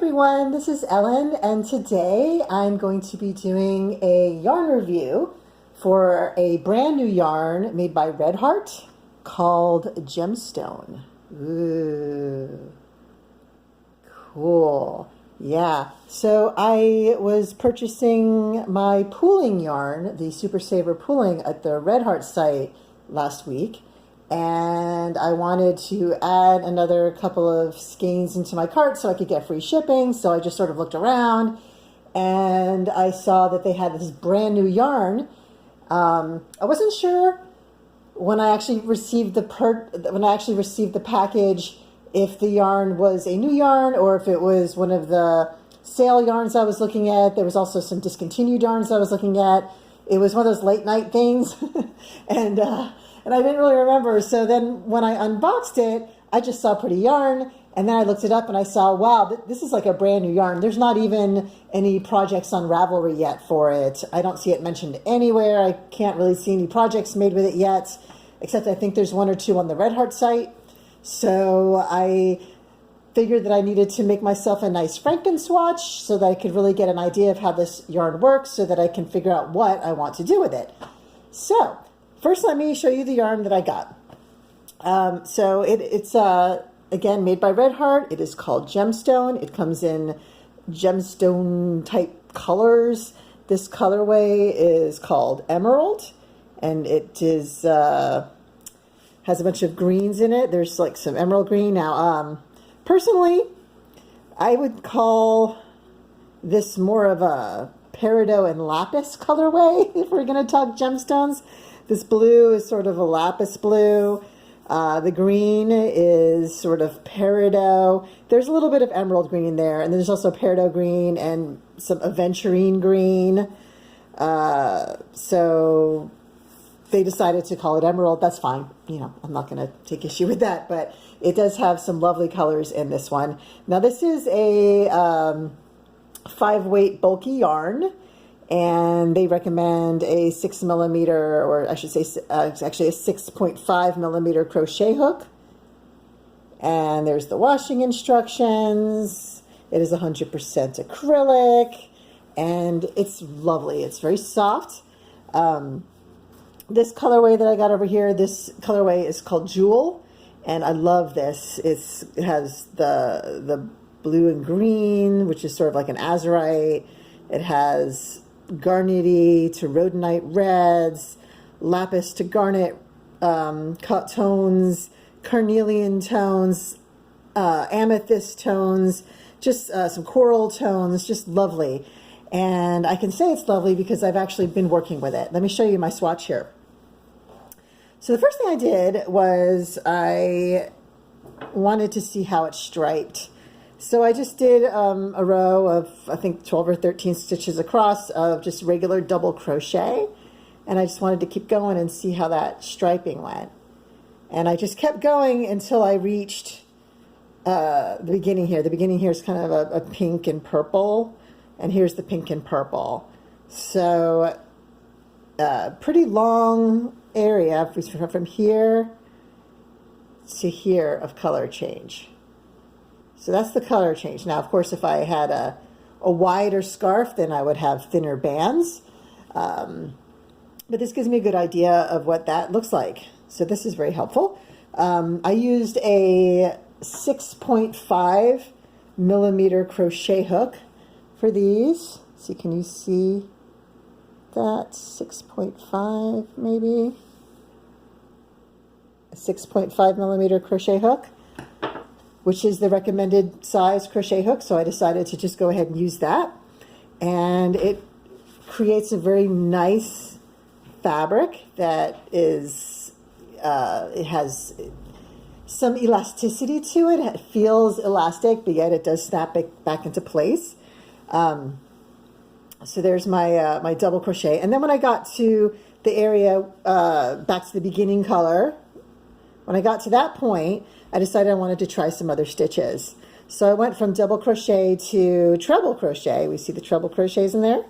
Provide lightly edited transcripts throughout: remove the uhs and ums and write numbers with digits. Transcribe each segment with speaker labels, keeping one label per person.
Speaker 1: everyone, this is Ellen, and today I'm going to be doing a yarn review for a brand new yarn made by Red Heart called Gemstone. Ooh, cool. Yeah, so I was purchasing my pooling yarn, the Super Saver pooling, at the Red Heart site last week. And I wanted to add another couple of skeins into my cart so I could get free shipping. So I just sort of looked around and I saw that they had this brand new yarn. I wasn't sure when I actually received the package if the yarn was a new yarn or if it was one of the sale yarns I was looking at. There was also some discontinued yarns I was looking at. It was one of those late night things. And I didn't really remember. So then when I unboxed it, I just saw pretty yarn. And then I looked it up and I saw, wow, this is like a brand new yarn. There's not even any projects on Ravelry yet for it. I don't see it mentioned anywhere. I can't really see any projects made with it yet, except I think there's one or two on the Red Heart site. So I figured that I needed to make myself a nice Franken swatch so that I could really get an idea of how this yarn works so that I can figure out what I want to do with it. So first, let me show you the yarn that I got. So it's again, made by Red Heart. It is called Gemstone. It comes in gemstone type colors. This colorway is called Emerald, and it is has a bunch of greens in it. There's like some emerald green. Now, personally, I would call this more of a peridot and lapis colorway if we're going to talk gemstones. This blue is sort of a lapis blue. The green is sort of peridot. There's a little bit of emerald green in there, and there's also peridot green and some aventurine green. So they decided to call it emerald. That's fine. You know, I'm not going to take issue with that, but it does have some lovely colors in this one. Now, this is a 5-weight bulky yarn. And they recommend a 6 millimeter, or I should say, it's actually a 6.5 millimeter crochet hook. And there's the washing instructions. It is 100% acrylic, and it's lovely. It's very soft. This colorway that I got over here, this colorway is called Jewel, and I love this. It has the blue and green, which is sort of like an azurite. It has garnety to rhodonite reds, lapis to garnet tones, carnelian tones, amethyst tones, just some coral tones, just lovely. And I can say it's lovely because I've actually been working with it. Let me show you my swatch here. So the first thing I did was I wanted to see how it striped. So I just did a row of, I think, 12 or 13 stitches across of just regular double crochet. And I just wanted to keep going and see how that striping went. And I just kept going until I reached the beginning here. The beginning here is kind of a pink and purple. And here's the pink and purple. So pretty long area from here to here of color change. So that's the color change. Now, of course, if I had a wider scarf, then I would have thinner bands. But this gives me a good idea of what that looks like. So this is very helpful. I used a 6.5 millimeter crochet hook for these. So can you see that? 6.5 maybe? A 6.5 millimeter crochet hook, which is the recommended size crochet hook. So I decided to just go ahead and use that. And it creates a very nice fabric that is, it has some elasticity to it. It feels elastic, but yet it does snap it back into place. So there's my, my double crochet. And then when I got to the area, back to the beginning color, when I got to that point, I decided I wanted to try some other stitches. So I went from double crochet to treble crochet. We see the treble crochets in there.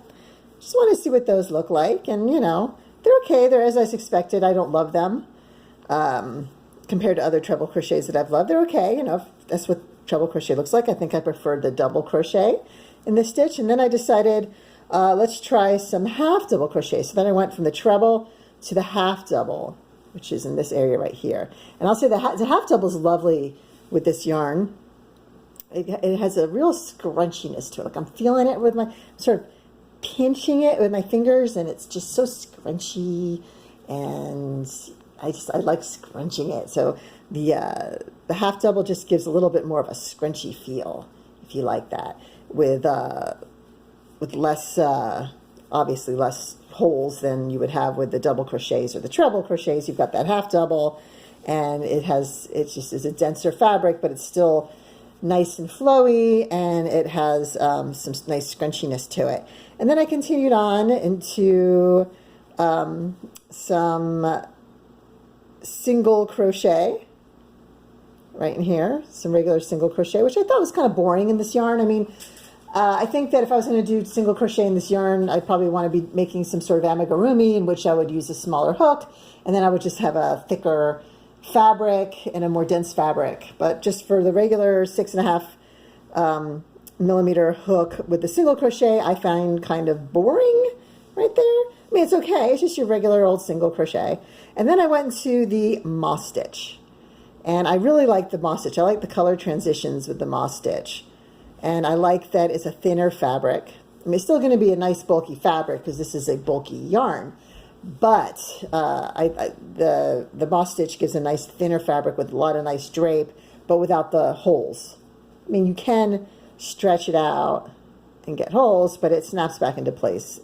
Speaker 1: Just want to see what those look like. And, you know, they're okay. They're as I expected. I don't love them compared to other treble crochets that I've loved. They're okay. You know, if that's what treble crochet looks like. I think I preferred the double crochet in this stitch. And then I decided, let's try some half double crochet. So then I went from the treble to the half double, which is in this area right here. And I'll say the half double is lovely with this yarn. It has a real scrunchiness to it. Like I'm feeling it with my, sort of pinching it with my fingers, and it's just so scrunchy, and I like scrunching it. So the half double just gives a little bit more of a scrunchy feel, if you like that, with less, obviously less holes than you would have with the double crochets or the treble crochets. You've got that half double, and it just is a denser fabric, but it's still nice and flowy, and it has some nice scrunchiness to it. And then I continued on into some single crochet right in here, some regular single crochet, which I thought was kind of boring in this yarn. I mean, I think that if I was going to do single crochet in this yarn, I'd probably want to be making some sort of amigurumi in which I would use a smaller hook, and then I would just have a thicker fabric and a more dense fabric. But just for the regular 6.5 millimeter hook with the single crochet, I find kind of boring right there. I mean, it's okay. It's just your regular old single crochet. And then I went into the moss stitch. And I really like the moss stitch. I like the color transitions with the moss stitch. And I like that it's a thinner fabric. I mean, it's still going to be a nice bulky fabric because this is a bulky yarn. But the moss stitch gives a nice thinner fabric with a lot of nice drape, but without the holes. I mean, you can stretch it out and get holes, but it snaps back into place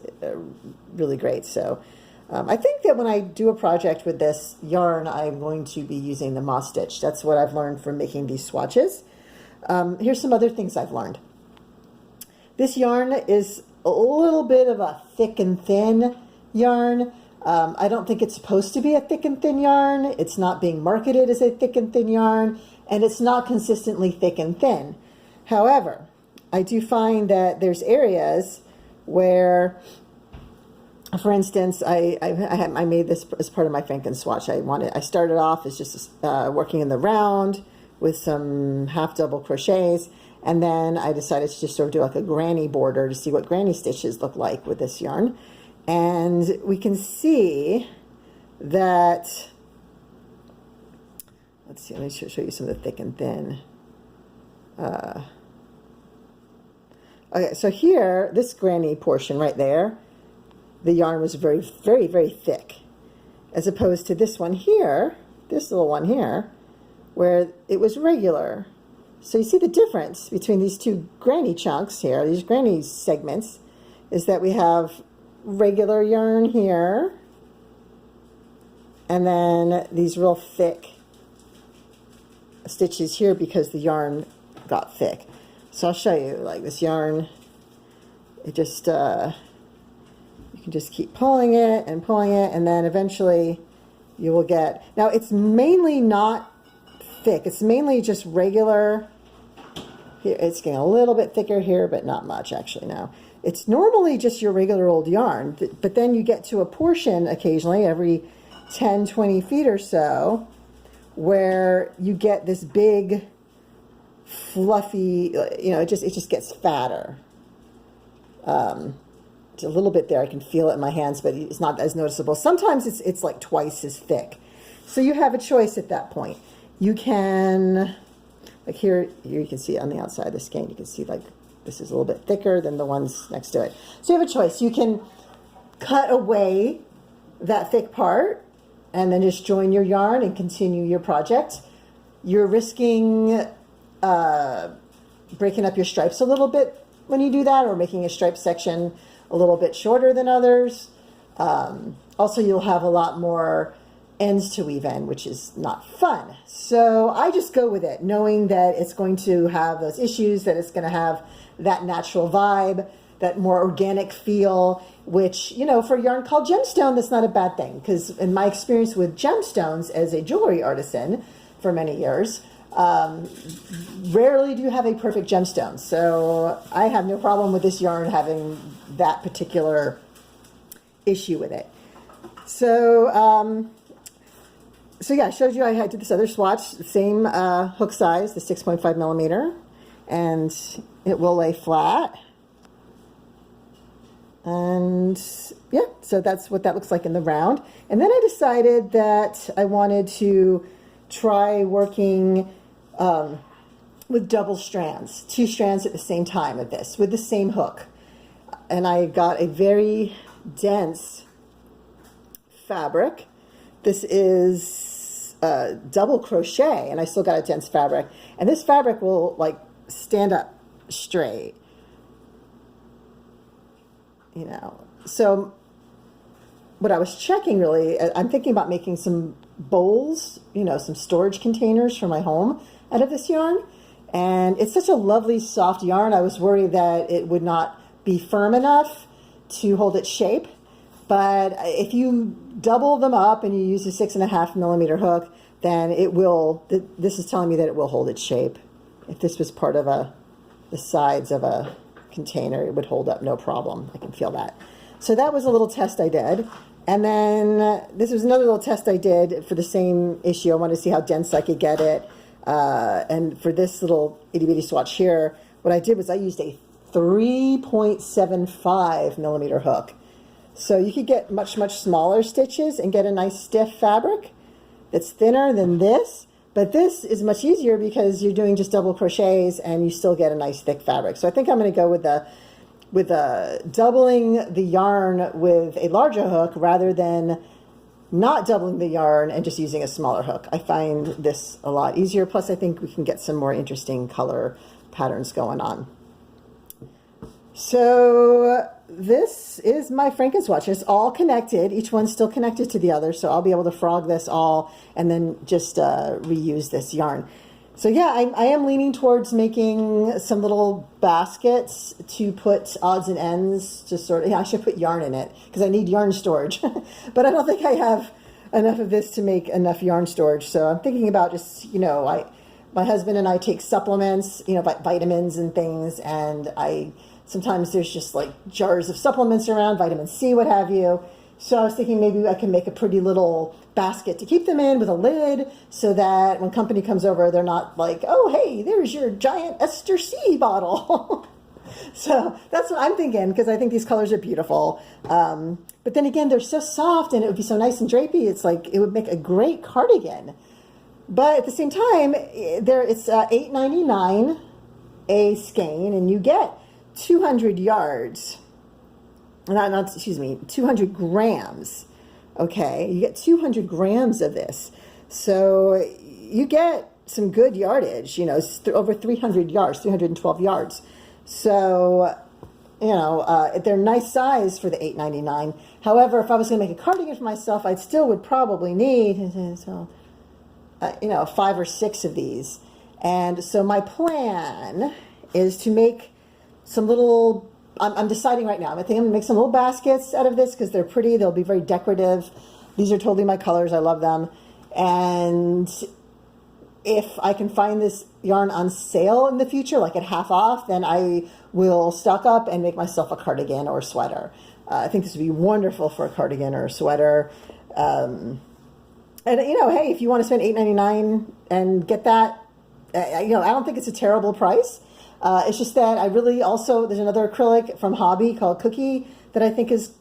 Speaker 1: really great. So I think that when I do a project with this yarn, I'm going to be using the moss stitch. That's what I've learned from making these swatches. Here's some other things I've learned. This yarn is a little bit of a thick and thin yarn. I don't think it's supposed to be a thick and thin yarn. It's not being marketed as a thick and thin yarn, and it's not consistently thick and thin. However, I do find that there's areas where, for instance, I made this as part of my Franken swatch. I started off as just working in the round with some half double crochets, and then I decided to just sort of do like a granny border to see what granny stitches look like with this yarn. And we can see that, let's see, let me show you some of the thick and thin. Okay, so here, this granny portion right there, the yarn was very, very, very thick, as opposed to this one here, this little one here, where it was regular. So you see the difference between these two granny chunks here, these granny segments, is that we have regular yarn here, and then these real thick stitches here because the yarn got thick. So I'll show you, like this yarn, it just, you can just keep pulling it, and then eventually you will get, now it's mainly not thick, it's mainly just regular. Here, it's getting a little bit thicker here, but not much actually now. It's normally just your regular old yarn, but then you get to a portion occasionally, every 10, 20 feet or so, where you get this big, fluffy, you know, it just gets fatter. It's a little bit there, I can feel it in my hands, but it's not as noticeable. Sometimes it's like twice as thick. So you have a choice at that point. You can, like here you can see on the outside of the skein, you can see like this is a little bit thicker than the ones next to it. So you have a choice. You can cut away that thick part and then just join your yarn and continue your project. You're risking breaking up your stripes a little bit when you do that, or making a stripe section a little bit shorter than others. Also, you'll have a lot more ends to weave in, which is not fun. So I just go with it, knowing that it's going to have those issues, that it's going to have that natural vibe, that more organic feel, which, you know, for yarn called gemstone, that's not a bad thing. Because in my experience with gemstones as a jewelry artisan for many years, rarely do you have a perfect gemstone. So I have no problem with this yarn having that particular issue with it. So So yeah, I showed you I did this other swatch, the same hook size, the 6.5 millimeter, and it will lay flat. And yeah, so that's what that looks like in the round. And then I decided that I wanted to try working with double strands, 2 strands at the same time of this, with the same hook. And I got a very dense fabric. This is double crochet, and I still got a dense fabric. And this fabric will like stand up straight, you know. So what I was checking really, I'm thinking about making some bowls, you know, some storage containers for my home out of this yarn. And it's such a lovely soft yarn. I was worried that it would not be firm enough to hold its shape. But if you double them up and you use a 6.5 millimeter hook, then it will, this is telling me that it will hold its shape. If this was part of the sides of a container, it would hold up no problem. I can feel that. So that was a little test I did. And then this was another little test I did for the same issue. I wanted to see how dense I could get it. And for this little itty bitty swatch here, what I did was I used a 3.75 millimeter hook. So you could get much, much smaller stitches and get a nice stiff fabric that's thinner than this. But this is much easier because you're doing just double crochets and you still get a nice thick fabric. So I think I'm going to go with doubling the yarn with a larger hook rather than not doubling the yarn and just using a smaller hook. I find this a lot easier. Plus, I think we can get some more interesting color patterns going on. So this is my Franken swatch. It's all connected. Each one's still connected to the other, so I'll be able to frog this all and then just reuse this yarn. So yeah, I am leaning towards making some little baskets to put odds and ends, just sort of, yeah, I should put yarn in it because I need yarn storage. But I don't think I have enough of this to make enough yarn storage. So I'm thinking about just, you know, my husband and I take supplements, you know, vitamins and things, and sometimes there's just like jars of supplements around, vitamin C, what have you. So I was thinking maybe I can make a pretty little basket to keep them in with a lid so that when company comes over, they're not like, oh, hey, there's your giant Ester C bottle. So that's what I'm thinking, because I think these colors are beautiful. But then again, they're so soft and it would be so nice and drapey. It's like it would make a great cardigan. But at the same time, it's $8.99 a skein, and you get 200 yards. Excuse me, 200 grams. Okay, you get 200 grams of this. So you get some good yardage, you know, over 300 yards, 312 yards. So, you know, they're nice size for the $8.99. However, if I was going to make a cardigan for myself, I still would probably need, you know, 5 or 6 of these. And so my plan is to make some little, I'm deciding right now. I think I'm going to make some little baskets out of this because they're pretty. They'll be very decorative. These are totally my colors. I love them. And if I can find this yarn on sale in the future, like at half off, then I will stock up and make myself a cardigan or a sweater. I think this would be wonderful for a cardigan or a sweater. And, you know, hey, if you want to spend $8.99 and get that, you know, I don't think it's a terrible price. It's just that I really also, there's another acrylic from Hobby called Cookie that I think is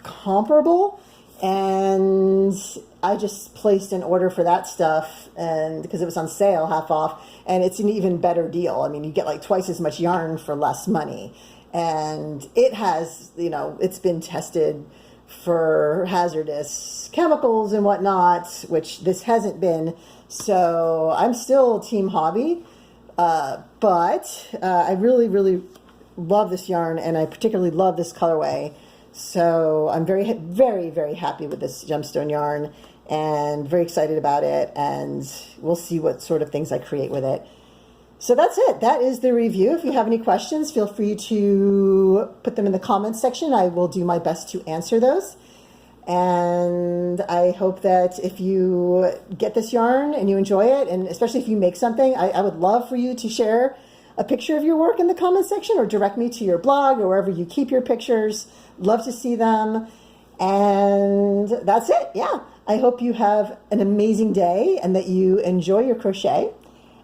Speaker 1: comparable, and I just placed an order for that stuff, and because it was on sale, half off, and it's an even better deal. I mean, you get like twice as much yarn for less money, and it has, you know, it's been tested for hazardous chemicals and whatnot, which this hasn't been. So I'm still Team Hobby. But I really, really love this yarn, and I particularly love this colorway. So I'm very, very, very happy with this Gemstone yarn and very excited about it. And we'll see what sort of things I create with it. So that's it. That is the review. If you have any questions, feel free to put them in the comments section. I will do my best to answer those. And I hope that if you get this yarn and you enjoy it, and especially if you make something, I would love for you to share a picture of your work in the comments section or direct me to your blog or wherever you keep your pictures. Love to see them. And that's it. Yeah. I hope you have an amazing day and that you enjoy your crochet.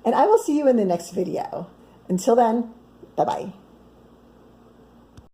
Speaker 1: And I will see you in the next video. Until then, bye-bye.